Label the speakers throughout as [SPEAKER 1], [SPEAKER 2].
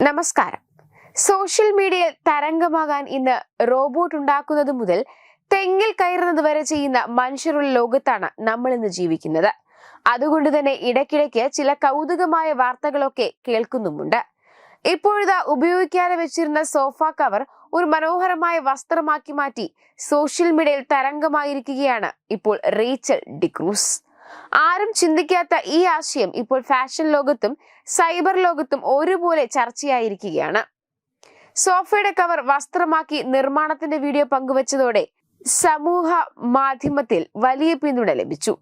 [SPEAKER 1] നമസ്കാരം. സോഷ്യൽ മീഡിയയിൽ തരംഗമാകാൻ ഇന്ന് റോബോട്ട് ഉണ്ടാക്കുന്നത് മുതൽ തെങ്ങിൽ കയറുന്നത് വരെ ചെയ്യുന്ന മനുഷ്യരുള്ള ലോകത്താണ് നമ്മൾ ഇന്ന് ജീവിക്കുന്നത്. അതുകൊണ്ട് തന്നെ ഇടയ്ക്കിടയ്ക്ക് ചില കൗതുകമായ വാർത്തകളൊക്കെ കേൾക്കുന്നുമുണ്ട്. ഇപ്പോഴിതാ ഉപയോഗിക്കാതെ വെച്ചിരുന്ന സോഫ കവർ ഒരു മനോഹരമായ വസ്ത്രമാക്കി മാറ്റി സോഷ്യൽ മീഡിയയിൽ തരംഗമായിരിക്കുകയാണ് ഇപ്പോൾ റേച്ചൽ ഡിക്രൂസ്. ആരും ചിന്തിക്കാത്ത ഈ ആശയം ഇപ്പോൾ ഫാഷൻ ലോകത്തും സൈബർ ലോകത്തും ഒരുപോലെ ചർച്ചയായിരിക്കുകയാണ്. സോഫയുടെ കവർ വസ്ത്രമാക്കി നിർമ്മാണത്തിന്റെ വീഡിയോ പങ്കുവച്ചതോടെ സമൂഹ മാധ്യമത്തിൽ വലിയ പിന്തുണ ലഭിച്ചു.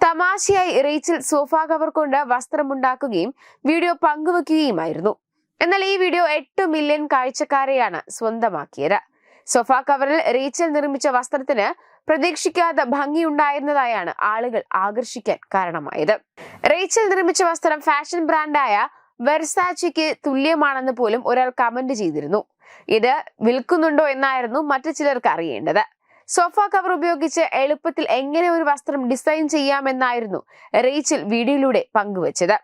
[SPEAKER 1] തമാശയായി റേച്ചൽ സോഫ കവർ കൊണ്ട് വസ്ത്രമുണ്ടാക്കുകയും വീഡിയോ പങ്കുവെക്കുകയുമായിരുന്നു. എന്നാൽ ഈ വീഡിയോ 8 മില്യൺ കാഴ്ചക്കാരെയാണ് സ്വന്തമാക്കിയത്. സോഫ കവറിൽ റേച്ചൽ നിർമ്മിച്ച വസ്ത്രത്തിന് പ്രതീക്ഷിക്കാത്ത ഭംഗിയുണ്ടായിരുന്നതായാണ് ആളുകൾ ആകർഷിക്കാൻ കാരണമായത്. റേച്ചൽ നിർമ്മിച്ച വസ്ത്രം ഫാഷൻ ബ്രാൻഡായ വെർസാച്ചിക്ക് തുല്യമാണെന്ന് പോലും ഒരാൾ കമന്റ് ചെയ്തിരുന്നു. ഇത് വിൽക്കുന്നുണ്ടോ എന്നായിരുന്നു മറ്റു ചിലർക്ക് അറിയേണ്ടത്. സോഫ കവർ ഉപയോഗിച്ച് എളുപ്പത്തിൽ എങ്ങനെ ഒരു വസ്ത്രം ഡിസൈൻ ചെയ്യാമെന്നായിരുന്നു റേച്ചൽ വീഡിയോയിലൂടെ പങ്കുവച്ചത്.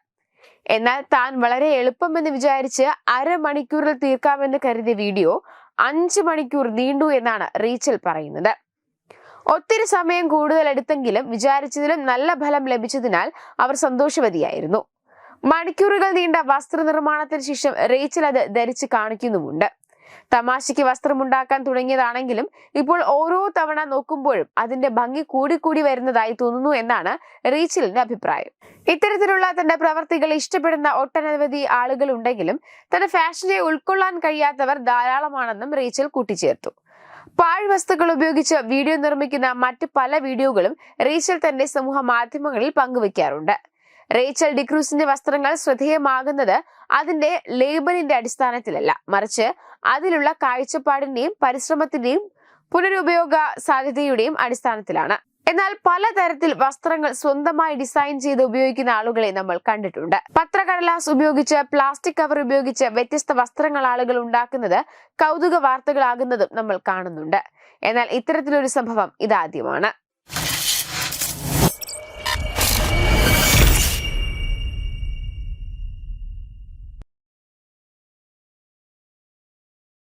[SPEAKER 1] എന്നാൽ താൻ വളരെ എളുപ്പമെന്ന് വിചാരിച്ച് അരമണിക്കൂറിൽ തീർക്കാമെന്ന് കരുതിയ വീഡിയോ 5 മണിക്കൂർ നീണ്ടു എന്നാണ് റേച്ചൽ പറയുന്നത്. ഒത്തിരി സമയം കൂടുതൽ എടുത്തെങ്കിലും വിചാരിച്ചതിലും നല്ല ഫലം ലഭിച്ചതിനാൽ അവർ സന്തോഷവതിയായിരുന്നു. മണിക്കൂറുകൾ നീണ്ട വസ്ത്രനിർമ്മാണത്തിന് ശേഷം റേച്ചൽ അത് ധരിച്ച് കാണിക്കുന്നുമുണ്ട്. തമാശയ്ക്ക് വസ്ത്രമുണ്ടാക്കാൻ തുടങ്ങിയതാണെങ്കിലും ഇപ്പോൾ ഓരോ തവണ നോക്കുമ്പോഴും അതിന്റെ ഭംഗി കൂടിക്കൂടി വരുന്നതായി തോന്നുന്നു എന്നാണ് റേച്ചലിന്റെ അഭിപ്രായം. ഇത്തരത്തിലുള്ള തന്റെ പ്രവർത്തികൾ ഇഷ്ടപ്പെടുന്ന ഒട്ടനവധി ആളുകൾ ഉണ്ടെങ്കിലും തന്റെ ഫാഷനെ ഉൾക്കൊള്ളാൻ കഴിയാത്തവർ ധാരാളമാണെന്നും റേച്ചൽ കൂട്ടിച്ചേർത്തു. പാഴ്വസ്തുക്കൾ ഉപയോഗിച്ച് വീഡിയോ നിർമ്മിക്കുന്ന മറ്റ് പല വീഡിയോകളും റേച്ചൽ തന്റെ സമൂഹ മാധ്യമങ്ങളിൽ പങ്കുവെക്കാറുണ്ട്. റേച്ചൽ ഡിക്രൂസിന്റെ വസ്ത്രങ്ങൾ ശ്രദ്ധേയമാകുന്നത് അതിന്റെ ലേബലിന്റെ അടിസ്ഥാനത്തിലല്ല, മറിച്ച് അതിലുള്ള കാഴ്ചപ്പാടിന്റെയും പരിശ്രമത്തിന്റെയും പുനരുപയോഗ സാധ്യതയുടെയും അടിസ്ഥാനത്തിലാണ്. എന്നാൽ പലതരത്തിൽ വസ്ത്രങ്ങൾ സ്വന്തമായി ഡിസൈൻ ചെയ്ത് ഉപയോഗിക്കുന്ന ആളുകളെ നമ്മൾ കണ്ടിട്ടുണ്ട്. പത്രക്കടലാസ് ഉപയോഗിച്ച്, പ്ലാസ്റ്റിക് കവർ ഉപയോഗിച്ച് വ്യത്യസ്ത വസ്ത്രങ്ങൾ ആളുകൾ ഉണ്ടാക്കുന്നത് കൗതുക വാർത്തകളാകുന്നതും നമ്മൾ കാണുന്നുണ്ട്. എന്നാൽ ഇത്തരത്തിലൊരു സംഭവം ഇതാദ്യമാണ്.